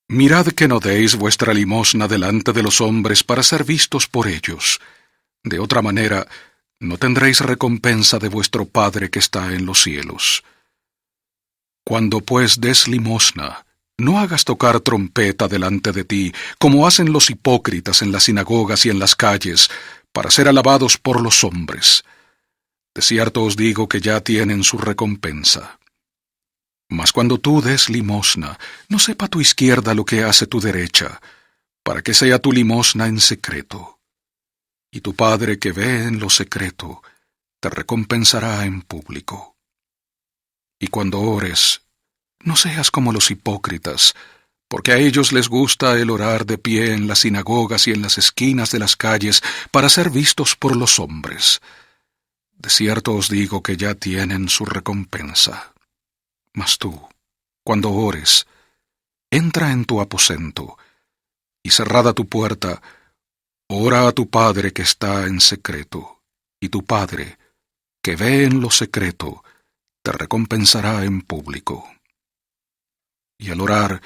Mirad que no deis vuestra limosna delante de los hombres para ser vistos por ellos. De otra manera, no tendréis recompensa de vuestro Padre que está en los cielos. Cuando pues des limosna, no hagas tocar trompeta delante de ti, como hacen los hipócritas en las sinagogas y en las calles, para ser alabados por los hombres. De cierto os digo que ya tienen su recompensa. Mas cuando tú des limosna, no sepa tu izquierda lo que hace tu derecha, para que sea tu limosna en secreto. Y tu Padre que ve en lo secreto, te recompensará en público. Y cuando ores, no seas como los hipócritas, porque a ellos les gusta el orar de pie en las sinagogas y en las esquinas de las calles para ser vistos por los hombres. De cierto os digo que ya tienen su recompensa. Mas tú, cuando ores, entra en tu aposento, y cerrada tu puerta, ora a tu Padre que está en secreto, y tu Padre, que ve en lo secreto, te recompensará en público. Y al orar,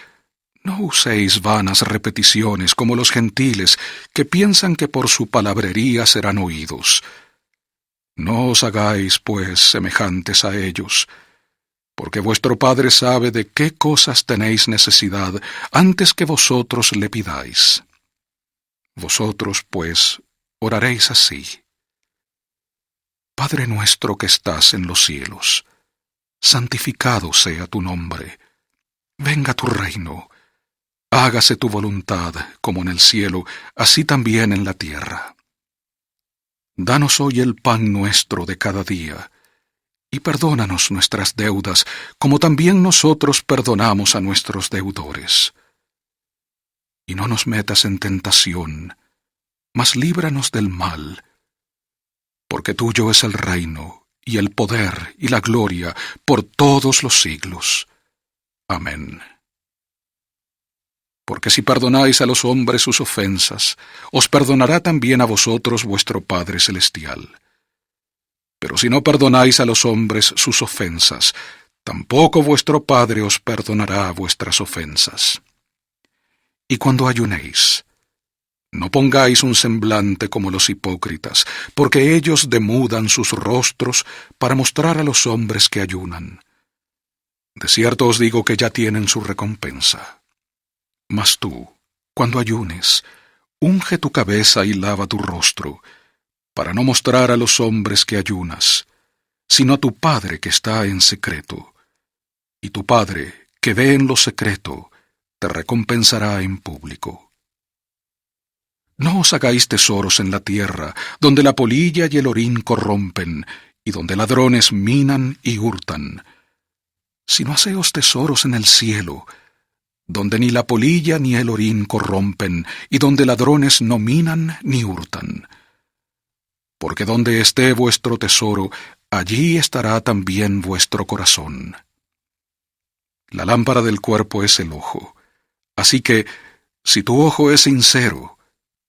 no uséis vanas repeticiones como los gentiles, que piensan que por su palabrería serán oídos. No os hagáis, pues, semejantes a ellos, porque vuestro Padre sabe de qué cosas tenéis necesidad antes que vosotros le pidáis. Vosotros, pues, oraréis así: Padre nuestro que estás en los cielos, santificado sea tu nombre. Venga tu reino. Hágase tu voluntad, como en el cielo, así también en la tierra. Danos hoy el pan nuestro de cada día, y perdónanos nuestras deudas, como también nosotros perdonamos a nuestros deudores. Y no nos metas en tentación, mas líbranos del mal, porque tuyo es el reino, y el poder, y la gloria, por todos los siglos. Amén. Porque si perdonáis a los hombres sus ofensas, os perdonará también a vosotros vuestro Padre Celestial. Pero si no perdonáis a los hombres sus ofensas, tampoco vuestro Padre os perdonará vuestras ofensas. Y cuando ayunéis, no pongáis un semblante como los hipócritas, porque ellos demudan sus rostros para mostrar a los hombres que ayunan. De cierto os digo que ya tienen su recompensa. Mas tú, cuando ayunes, unge tu cabeza y lava tu rostro, para no mostrar a los hombres que ayunas, sino a tu Padre que está en secreto. Y tu Padre, que ve en lo secreto, te recompensará en público. No os hagáis tesoros en la tierra, donde la polilla y el orín corrompen, y donde ladrones minan y hurtan, sino haceos tesoros en el cielo, donde ni la polilla ni el orín corrompen, y donde ladrones no minan ni hurtan. Porque donde esté vuestro tesoro, allí estará también vuestro corazón. La lámpara del cuerpo es el ojo. Así que, si tu ojo es sincero,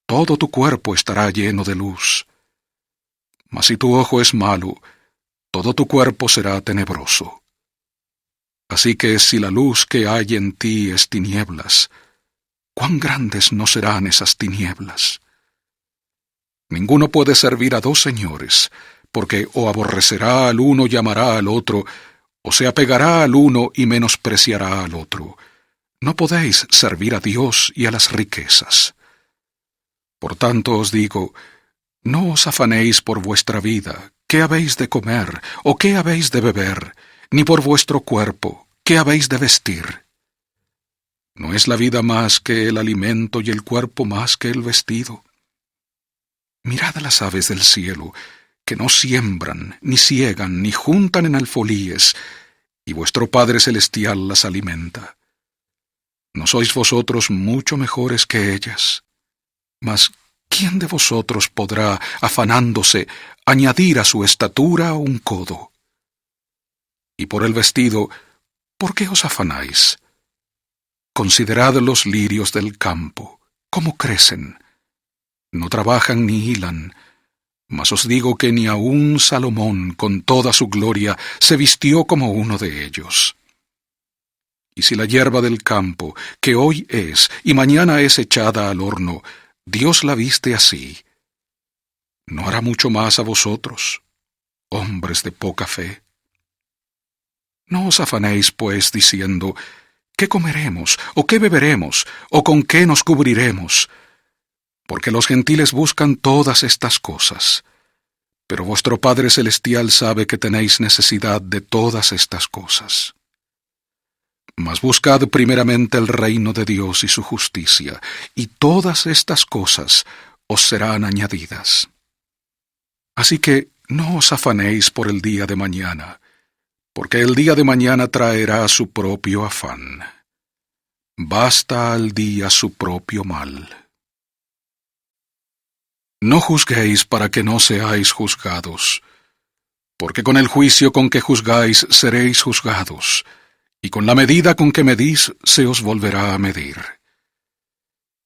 todo tu cuerpo estará lleno de luz. Mas si tu ojo es malo, todo tu cuerpo será tenebroso. Así que si la luz que hay en ti es tinieblas, ¿cuán grandes no serán esas tinieblas? Ninguno puede servir a dos señores, porque o aborrecerá al uno y amará al otro, o se apegará al uno y menospreciará al otro. No podéis servir a Dios y a las riquezas. Por tanto os digo, no os afanéis por vuestra vida, qué habéis de comer, o qué habéis de beber, ni por vuestro cuerpo, qué habéis de vestir. ¿No es la vida más que el alimento y el cuerpo más que el vestido? Mirad a las aves del cielo, que no siembran, ni siegan, ni juntan en alfolíes, y vuestro Padre Celestial las alimenta. ¿No sois vosotros mucho mejores que ellas? Mas, ¿quién de vosotros podrá, afanándose, añadir a su estatura un codo? Y por el vestido, ¿por qué os afanáis? Considerad los lirios del campo, cómo crecen. No trabajan ni hilan, mas os digo que ni aun Salomón, con toda su gloria, se vistió como uno de ellos. Y si la hierba del campo, que hoy es y mañana es echada al horno, Dios la viste así, ¿no hará mucho más a vosotros, hombres de poca fe? No os afanéis, pues, diciendo, ¿qué comeremos, o qué beberemos, o con qué nos cubriremos? Porque los gentiles buscan todas estas cosas. Pero vuestro Padre Celestial sabe que tenéis necesidad de todas estas cosas. Mas buscad primeramente el reino de Dios y su justicia, y todas estas cosas os serán añadidas. Así que no os afanéis por el día de mañana, porque el día de mañana traerá su propio afán. Basta al día su propio mal. No juzguéis para que no seáis juzgados, porque con el juicio con que juzgáis seréis juzgados, y con la medida con que medís se os volverá a medir.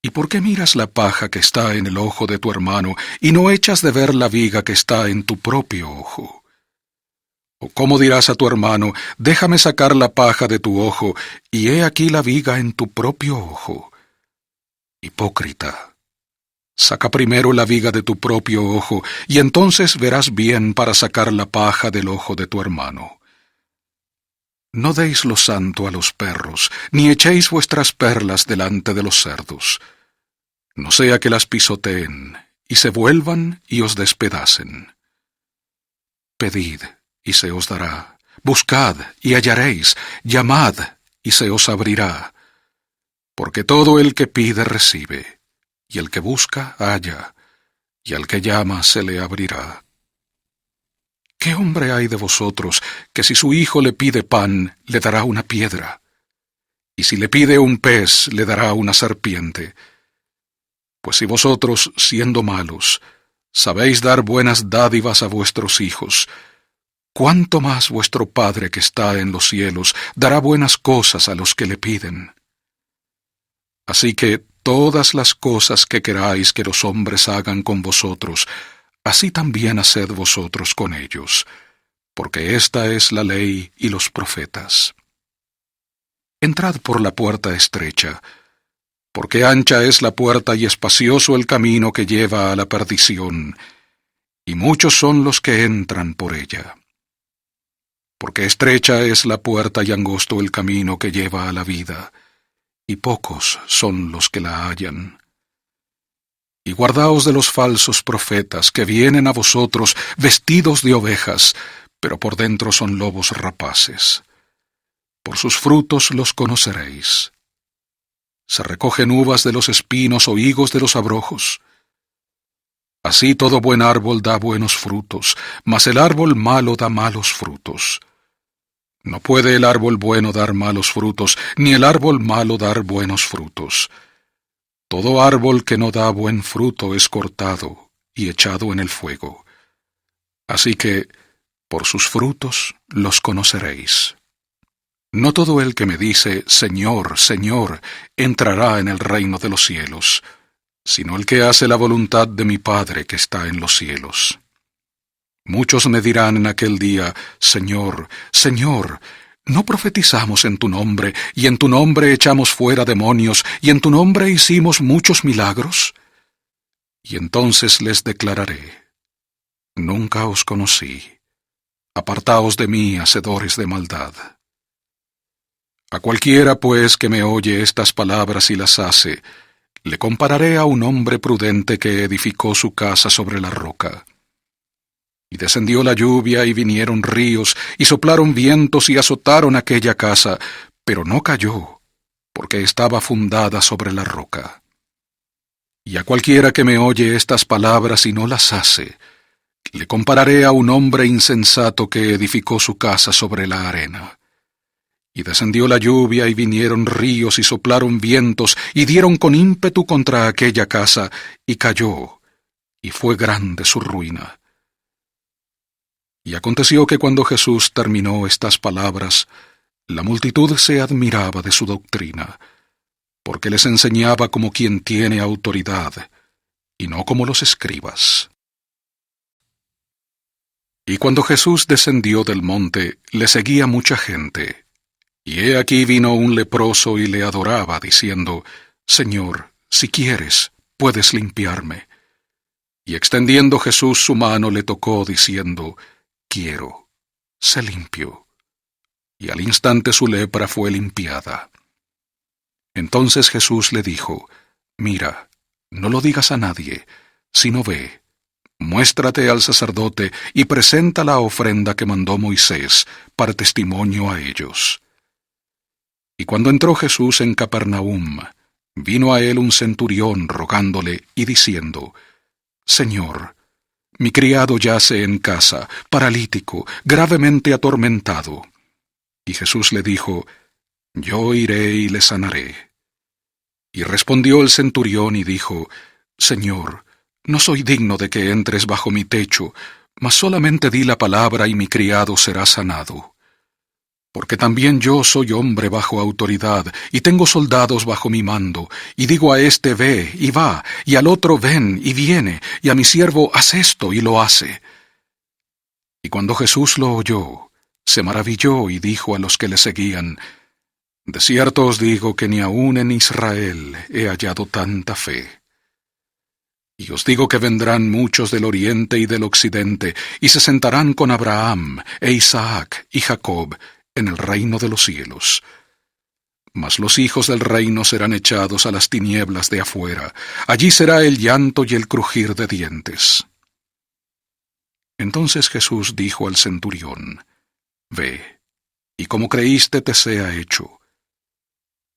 ¿Y por qué miras la paja que está en el ojo de tu hermano, y no echas de ver la viga que está en tu propio ojo? ¿O cómo dirás a tu hermano, déjame sacar la paja de tu ojo, y he aquí la viga en tu propio ojo? Hipócrita, saca primero la viga de tu propio ojo, y entonces verás bien para sacar la paja del ojo de tu hermano. No deis lo santo a los perros, ni echéis vuestras perlas delante de los cerdos, no sea que las pisoteen, y se vuelvan y os despedacen. Pedid, y se os dará, buscad, y hallaréis, llamad, y se os abrirá. Porque todo el que pide recibe, y el que busca halla, y al que llama se le abrirá. ¿Qué hombre hay de vosotros que si su hijo le pide pan, le dará una piedra? Y si le pide un pez, le dará una serpiente? Pues si vosotros, siendo malos, sabéis dar buenas dádivas a vuestros hijos, ¿cuánto más vuestro Padre que está en los cielos dará buenas cosas a los que le piden? Así que todas las cosas que queráis que los hombres hagan con vosotros, así también haced vosotros con ellos, porque esta es la ley y los profetas. Entrad por la puerta estrecha, porque ancha es la puerta y espacioso el camino que lleva a la perdición, y muchos son los que entran por ella. Porque estrecha es la puerta y angosto el camino que lleva a la vida, y pocos son los que la hallan. Y guardaos de los falsos profetas que vienen a vosotros vestidos de ovejas, pero por dentro son lobos rapaces. Por sus frutos los conoceréis. ¿Se recogen uvas de los espinos o higos de los abrojos? Así todo buen árbol da buenos frutos, mas el árbol malo da malos frutos. No puede el árbol bueno dar malos frutos, ni el árbol malo dar buenos frutos. Todo árbol que no da buen fruto es cortado y echado en el fuego. Así que, por sus frutos los conoceréis. No todo el que me dice, Señor, Señor, entrará en el reino de los cielos, sino el que hace la voluntad de mi Padre que está en los cielos. Muchos me dirán en aquel día, Señor, Señor, ¿no profetizamos en tu nombre, y en tu nombre echamos fuera demonios, y en tu nombre hicimos muchos milagros? Y entonces les declararé, nunca os conocí, apartaos de mí, hacedores de maldad. A cualquiera, pues, que me oye estas palabras y las hace, le compararé a un hombre prudente que edificó su casa sobre la roca. Y descendió la lluvia, y vinieron ríos, y soplaron vientos, y azotaron aquella casa, pero no cayó, porque estaba fundada sobre la roca. Y a cualquiera que me oye estas palabras y no las hace, le compararé a un hombre insensato que edificó su casa sobre la arena. Y descendió la lluvia, y vinieron ríos, y soplaron vientos, y dieron con ímpetu contra aquella casa, y cayó, y fue grande su ruina. Y aconteció que cuando Jesús terminó estas palabras, la multitud se admiraba de su doctrina, porque les enseñaba como quien tiene autoridad, y no como los escribas. Y cuando Jesús descendió del monte, le seguía mucha gente, Y he aquí vino un leproso y le adoraba, diciendo, Señor, si quieres, puedes limpiarme. Y extendiendo Jesús su mano le tocó, diciendo, Quiero, sé limpio. Y al instante su lepra fue limpiada. Entonces Jesús le dijo, Mira, no lo digas a nadie, sino ve, muéstrate al sacerdote y presenta la ofrenda que mandó Moisés para testimonio a ellos. Y cuando entró Jesús en Capernaum, vino a él un centurión rogándole y diciendo, Señor, mi criado yace en casa, paralítico, gravemente atormentado. Y Jesús le dijo, Yo iré y le sanaré. Y respondió el centurión y dijo, Señor, no soy digno de que entres bajo mi techo, mas solamente di la palabra y mi criado será sanado. Porque también yo soy hombre bajo autoridad, y tengo soldados bajo mi mando, y digo a este ve, y va, y al otro ven, y viene, y a mi siervo haz esto, y lo hace. Y cuando Jesús lo oyó, se maravilló y dijo a los que le seguían, De cierto os digo que ni aun en Israel he hallado tanta fe. Y os digo que vendrán muchos del oriente y del occidente, y se sentarán con Abraham, e Isaac, y Jacob, en el reino de los cielos. Mas los hijos del reino serán echados a las tinieblas de afuera. Allí será el llanto y el crujir de dientes. Entonces Jesús dijo al centurión, Ve, y como creíste te sea hecho.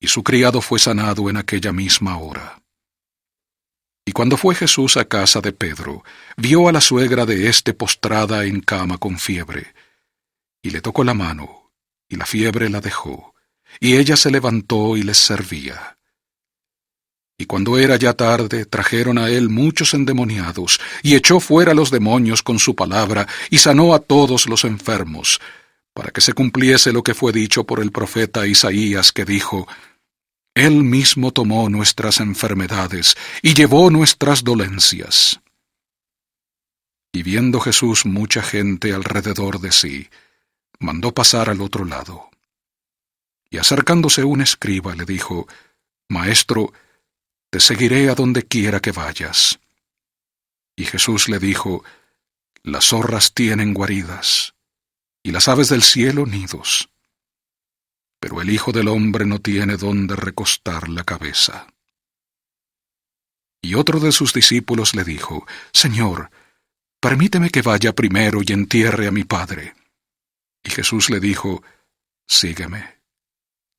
Y su criado fue sanado en aquella misma hora. Y cuando fue Jesús a casa de Pedro, vio a la suegra de éste postrada en cama con fiebre, y le tocó la mano, y la fiebre la dejó, y ella se levantó y les servía. Y cuando era ya tarde, trajeron a él muchos endemoniados, y echó fuera los demonios con su palabra, y sanó a todos los enfermos, para que se cumpliese lo que fue dicho por el profeta Isaías, que dijo, Él mismo tomó nuestras enfermedades, y llevó nuestras dolencias. Y viendo Jesús mucha gente alrededor de sí, mandó pasar al otro lado. Y acercándose un escriba le dijo, Maestro, te seguiré a donde quiera que vayas. Y Jesús le dijo, Las zorras tienen guaridas, y las aves del cielo nidos, pero el Hijo del Hombre no tiene dónde recostar la cabeza. Y otro de sus discípulos le dijo, Señor, permíteme que vaya primero y entierre a mi Padre. Y Jesús le dijo, Sígueme.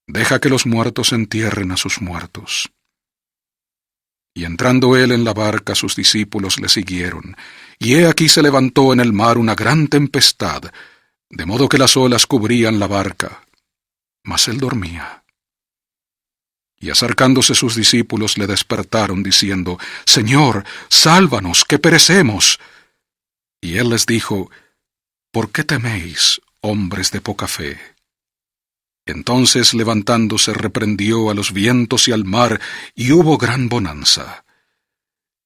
Deja que los muertos entierren a sus muertos. Y entrando él en la barca, sus discípulos le siguieron, y he aquí se levantó en el mar una gran tempestad, de modo que las olas cubrían la barca, mas él dormía. Y acercándose sus discípulos le despertaron, diciendo, Señor, sálvanos, que perecemos. Y él les dijo, ¿por qué teméis, hombres de poca fe? Entonces levantándose reprendió a los vientos y al mar, y hubo gran bonanza.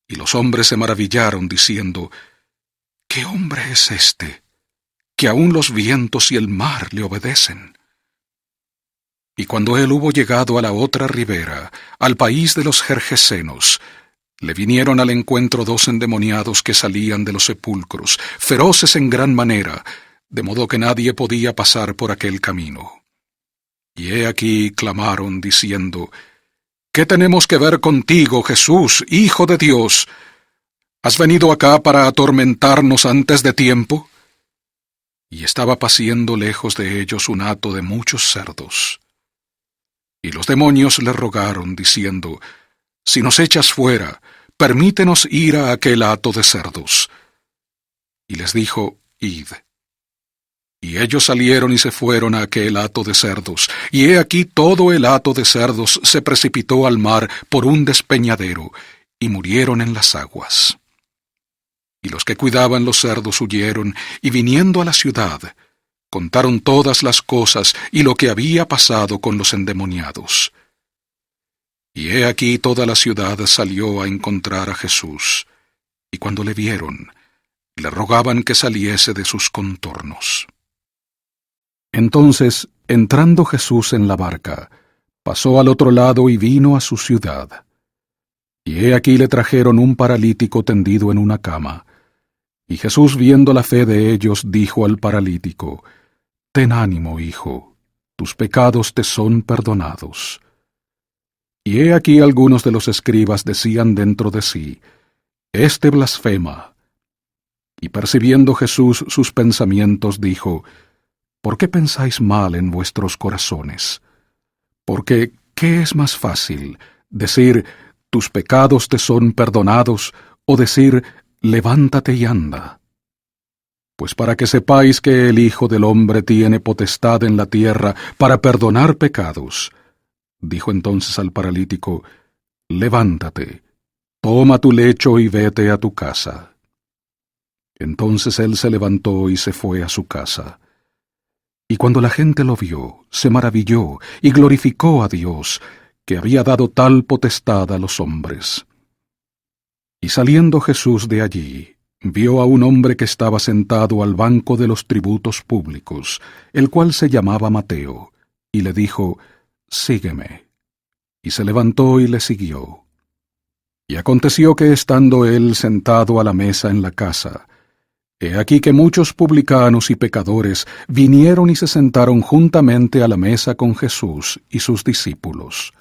Y los hombres se maravillaron, diciendo, ¿qué hombre es este, que aun los vientos y el mar le obedecen? Y cuando él hubo llegado a la otra ribera, al país de los Gergesenos, le vinieron al encuentro 2 endemoniados que salían de los sepulcros, feroces en gran manera, de modo que nadie podía pasar por aquel camino. Y he aquí clamaron, diciendo, ¿qué tenemos que ver contigo, Jesús, Hijo de Dios? ¿Has venido acá para atormentarnos antes de tiempo? Y estaba paciendo lejos de ellos un hato de muchos cerdos. Y los demonios le rogaron, diciendo, si nos echas fuera, permítenos ir a aquel hato de cerdos. Y les dijo, id. Y ellos salieron y se fueron a aquel hato de cerdos, y he aquí todo el hato de cerdos se precipitó al mar por un despeñadero, y murieron en las aguas. Y los que cuidaban los cerdos huyeron, y viniendo a la ciudad, contaron todas las cosas y lo que había pasado con los endemoniados. Y he aquí toda la ciudad salió a encontrar a Jesús, y cuando le vieron, le rogaban que saliese de sus contornos. Entonces Entrando Jesús en la barca, pasó al otro lado y vino a su ciudad. Y he aquí le trajeron un paralítico tendido en una cama. Y Jesús, viendo la fe de ellos, dijo al paralítico: «Ten ánimo, hijo, tus pecados te son perdonados». Y he aquí algunos de los escribas decían dentro de sí: «Este blasfema». Y percibiendo Jesús sus pensamientos, dijo: «¿Por qué pensáis mal en vuestros corazones? Porque, ¿qué es más fácil, decir, tus pecados te son perdonados, o decir, levántate y anda? Pues para que sepáis que el Hijo del Hombre tiene potestad en la tierra para perdonar pecados». Dijo entonces al paralítico: «Levántate, toma tu lecho y vete a tu casa». Entonces él se levantó y se fue a su casa. Y cuando la gente lo vio, se maravilló y glorificó a Dios, que había dado tal potestad a los hombres. Y saliendo Jesús de allí, vio a un hombre que estaba sentado al banco de los tributos públicos, el cual se llamaba Mateo, y le dijo: «Sígueme». Y se levantó y le siguió. Y aconteció que estando él sentado a la mesa en la casa, he aquí que muchos publicanos y pecadores vinieron y se sentaron juntamente a la mesa con Jesús y sus discípulos.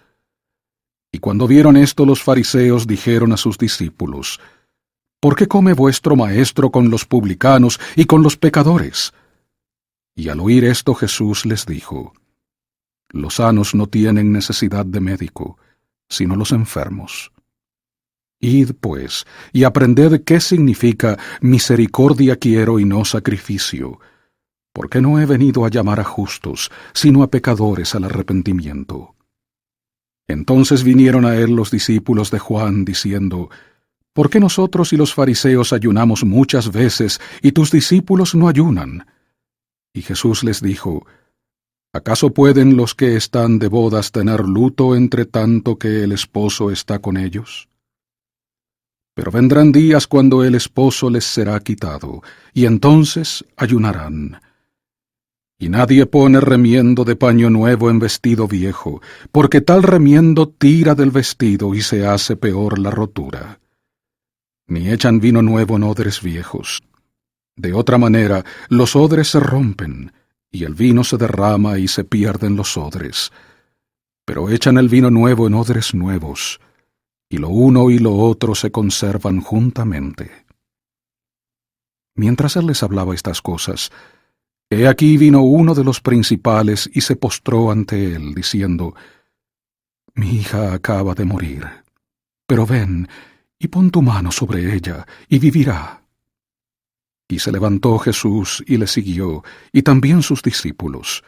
Y cuando vieron esto, los fariseos dijeron a sus discípulos: «¿Por qué come vuestro maestro con los publicanos y con los pecadores?» Y al oír esto Jesús les dijo: «Los sanos no tienen necesidad de médico, sino los enfermos. Id, pues, y aprended qué significa misericordia quiero y no sacrificio, porque no he venido a llamar a justos, sino a pecadores al arrepentimiento». Entonces vinieron a él los discípulos de Juan, diciendo: «¿Por qué nosotros y los fariseos ayunamos muchas veces, y tus discípulos no ayunan?» Y Jesús les dijo: «¿Acaso pueden los que están de bodas tener luto entre tanto que el esposo está con ellos? Pero vendrán días cuando el esposo les será quitado, y entonces ayunarán. Y nadie pone remiendo de paño nuevo en vestido viejo, porque tal remiendo tira del vestido y se hace peor la rotura. Ni echan vino nuevo en odres viejos. De otra manera, los odres se rompen, y el vino se derrama y se pierden los odres. Pero echan el vino nuevo en odres nuevos, y lo uno y lo otro se conservan juntamente». Mientras él les hablaba estas cosas, he aquí vino uno de los principales y se postró ante él, diciendo: «Mi hija acaba de morir, pero ven y pon tu mano sobre ella, y vivirá». Y se levantó Jesús y le siguió, y también sus discípulos.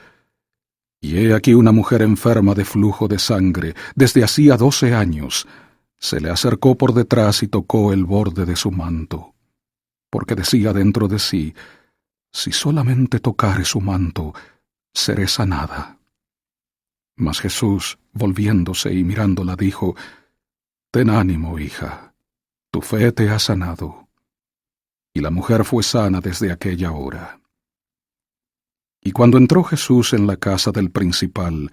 Y he aquí una mujer enferma de flujo de sangre, desde hacía 12 años, se le acercó por detrás y tocó el borde de su manto, porque decía dentro de sí: «Si solamente tocare su manto, seré sanada». Mas Jesús, volviéndose y mirándola, dijo: «Ten ánimo, hija, tu fe te ha sanado». Y la mujer fue sana desde aquella hora. Y cuando entró Jesús en la casa del principal,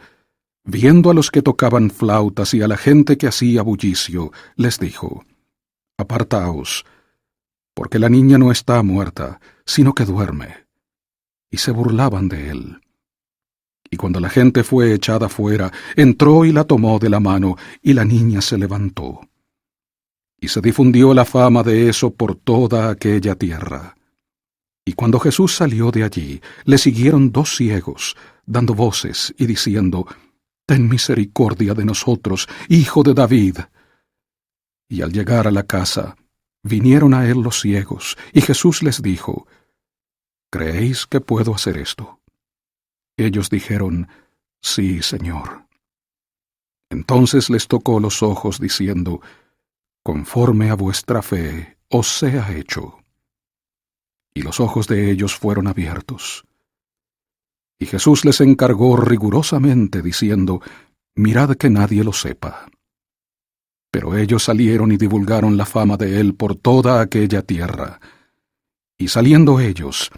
viendo a los que tocaban flautas y a la gente que hacía bullicio, les dijo: «Apartaos, porque la niña no está muerta, sino que duerme». Y se burlaban de él. Y cuando la gente fue echada fuera, entró y la tomó de la mano, y la niña se levantó. Y se difundió la fama de eso por toda aquella tierra. Y cuando Jesús salió de allí, le siguieron 2 ciegos, dando voces y diciendo: «Ten misericordia de nosotros, Hijo de David». Y al llegar a la casa, vinieron a él los ciegos, y Jesús les dijo: «¿Creéis que puedo hacer esto?». Ellos dijeron: «Sí, Señor». Entonces les tocó los ojos, diciendo: «Conforme a vuestra fe os sea hecho». Y los ojos de ellos fueron abiertos. Y Jesús les encargó rigurosamente, diciendo: «Mirad que nadie lo sepa». Pero ellos salieron y divulgaron la fama de él por toda aquella tierra. Y saliendo ellos,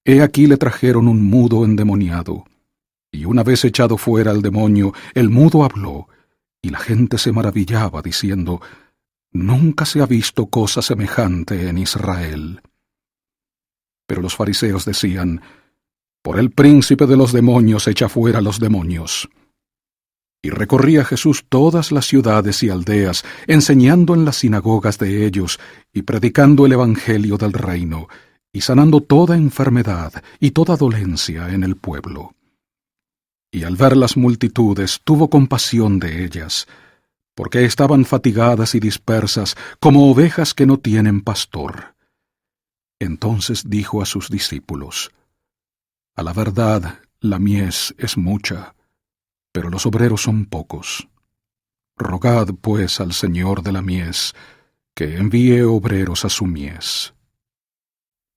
he aquí le trajeron un mudo endemoniado, Y una vez echado fuera el demonio, el mudo habló, y la gente se maravillaba, diciendo: «Nunca se ha visto cosa semejante en Israel». Pero los fariseos decían: «Por el príncipe de los demonios echa fuera los demonios». Y recorría Jesús todas las ciudades y aldeas, enseñando en las sinagogas de ellos, y predicando el evangelio del reino, y sanando toda enfermedad y toda dolencia en el pueblo. Y al ver las multitudes, tuvo compasión de ellas, porque estaban fatigadas y dispersas, como ovejas que no tienen pastor. Entonces dijo a sus discípulos: «A la verdad, la mies es mucha, pero los obreros son pocos. Rogad, pues, al Señor de la mies, que envíe obreros a su mies».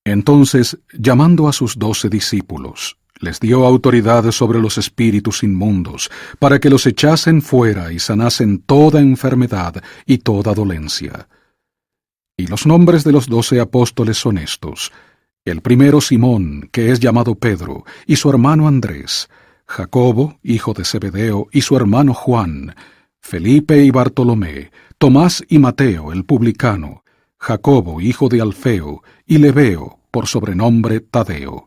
Entonces, llamando a sus 12 discípulos, les dio autoridad sobre los espíritus inmundos, para que los echasen fuera y sanasen toda enfermedad y toda dolencia. Y los nombres de los 12 apóstoles son estos: el primero Simón, que es llamado Pedro, y su hermano Andrés; Jacobo, hijo de Zebedeo, y su hermano Juan; Felipe y Bartolomé; Tomás y Mateo, el publicano; Jacobo, hijo de Alfeo, y Lebeo, por sobrenombre Tadeo;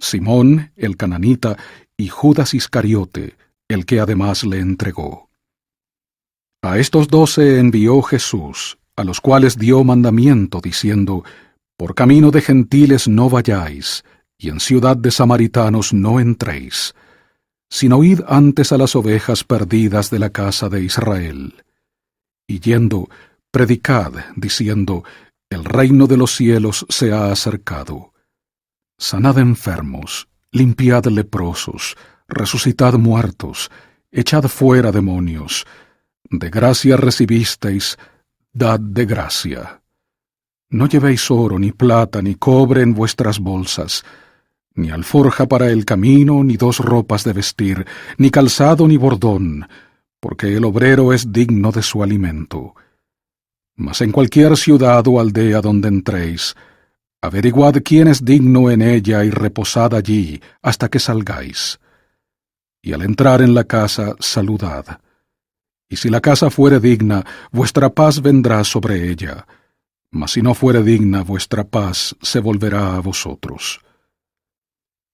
Simón, el cananita, y Judas Iscariote, el que además le entregó. A estos 12 envió Jesús, a los cuales dio mandamiento, diciendo: «Por camino de gentiles no vayáis, y en ciudad de samaritanos no entréis, sino id antes a las ovejas perdidas de la casa de Israel. Y yendo, predicad, diciendo: el reino de los cielos se ha acercado. Sanad enfermos, limpiad leprosos, resucitad muertos, echad fuera demonios. De gracia recibisteis, dad de gracia. No llevéis oro, ni plata, ni cobre en vuestras bolsas, ni alforja para el camino, ni 2 ropas de vestir, ni calzado, ni bordón, porque el obrero es digno de su alimento. Mas en cualquier ciudad o aldea donde entréis, averiguad quién es digno en ella y reposad allí hasta que salgáis. Y al entrar en la casa, saludad. Y si la casa fuere digna, vuestra paz vendrá sobre ella. Mas si no fuere digna, vuestra paz se volverá a vosotros.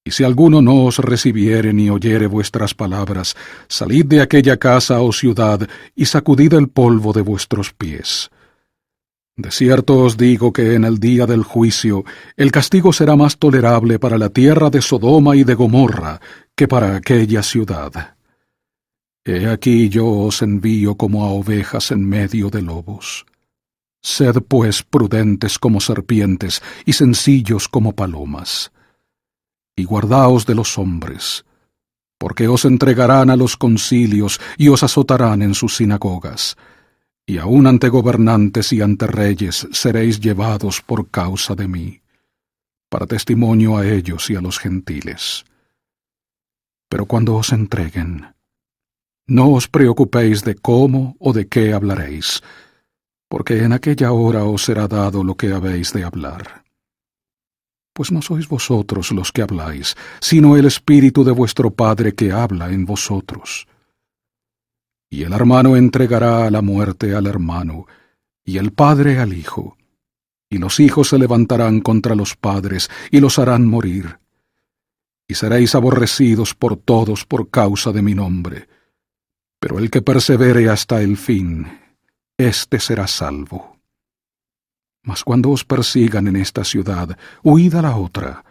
Y si alguno no os recibiere ni oyere vuestras palabras, salid de aquella casa o ciudad y sacudid el polvo de vuestros pies. De cierto os digo que en el día del juicio el castigo será más tolerable para la tierra de Sodoma y de Gomorra que para aquella ciudad. He aquí yo os envío como a ovejas en medio de lobos. Sed pues prudentes como serpientes y sencillos como palomas. Y guardaos de los hombres, porque os entregarán a los concilios y os azotarán en sus sinagogas, y aun ante gobernantes y ante reyes seréis llevados por causa de mí, para testimonio a ellos y a los gentiles. Pero cuando os entreguen, no os preocupéis de cómo o de qué hablaréis, porque en aquella hora os será dado lo que habéis de hablar. Pues no sois vosotros los que habláis, sino el Espíritu de vuestro Padre que habla en vosotros. Y el hermano entregará a la muerte al hermano, y el padre al hijo, y los hijos se levantarán contra los padres, y los harán morir. Y seréis aborrecidos por todos por causa de mi nombre, pero el que persevere hasta el fin, éste será salvo. Mas cuando os persigan en esta ciudad, huid a la otra,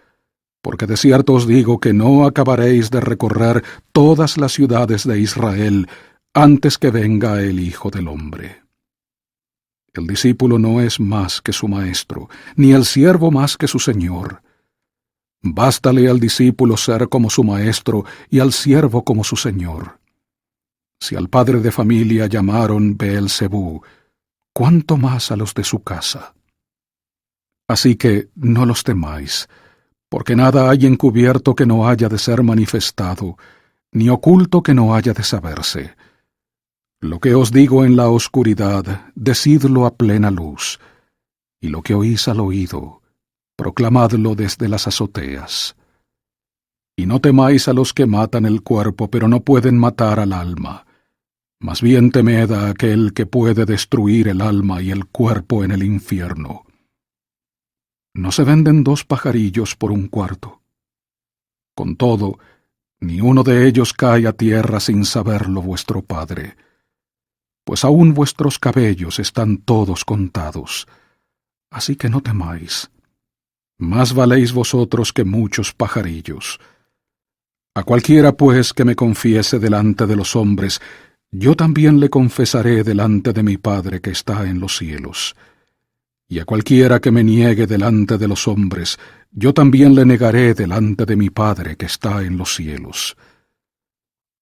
porque de cierto os digo que no acabaréis de recorrer todas las ciudades de Israel antes que venga el Hijo del Hombre. El discípulo no es más que su maestro, ni el siervo más que su señor. Bástale al discípulo ser como su maestro y al siervo como su señor. Si al padre de familia llamaron Beelzebú, ¿cuánto más a los de su casa? Así que no los temáis, porque nada hay encubierto que no haya de ser manifestado, ni oculto que no haya de saberse. Lo que os digo en la oscuridad, decidlo a plena luz, y lo que oís al oído, proclamadlo desde las azoteas. Y no temáis a los que matan el cuerpo, pero no pueden matar al alma. Más bien temed a aquel que puede destruir el alma y el cuerpo en el infierno. ¿No se venden 2 pajarillos por 1 cuarto? Con todo, ni uno de ellos cae a tierra sin saberlo vuestro Padre. Pues aún vuestros cabellos están todos contados. Así que no temáis. Más valéis vosotros que muchos pajarillos. A cualquiera, pues, que me confiese delante de los hombres, yo también le confesaré delante de mi Padre que está en los cielos. Y a cualquiera que me niegue delante de los hombres, yo también le negaré delante de mi Padre que está en los cielos.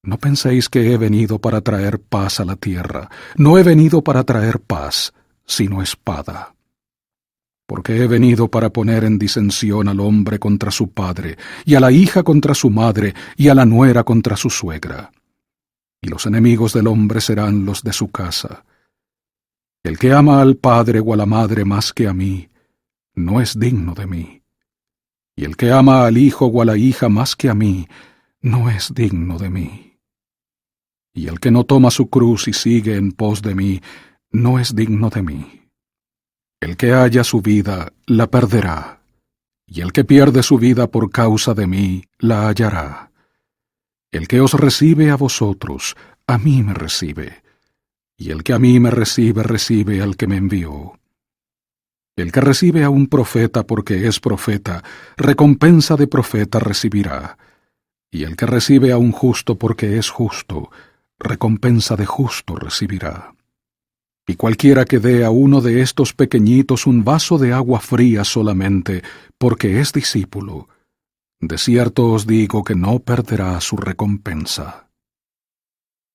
No penséis que he venido para traer paz a la tierra. No he venido para traer paz, sino espada. Porque he venido para poner en disensión al hombre contra su padre, y a la hija contra su madre, y a la nuera contra su suegra. Y los enemigos del hombre serán los de su casa. El que ama al padre o a la madre más que a mí, no es digno de mí. Y el que ama al hijo o a la hija más que a mí, no es digno de mí. Y el que no toma su cruz y sigue en pos de mí, no es digno de mí. El que halla su vida, la perderá, y el que pierde su vida por causa de mí, la hallará. El que os recibe a vosotros, a mí me recibe, y el que a mí me recibe, recibe al que me envió. El que recibe a un profeta porque es profeta, recompensa de profeta recibirá, y el que recibe a un justo porque es justo, recompensa de justo recibirá. Y cualquiera que dé a uno de estos pequeñitos un vaso de agua fría solamente, porque es discípulo, de cierto os digo que no perderá su recompensa.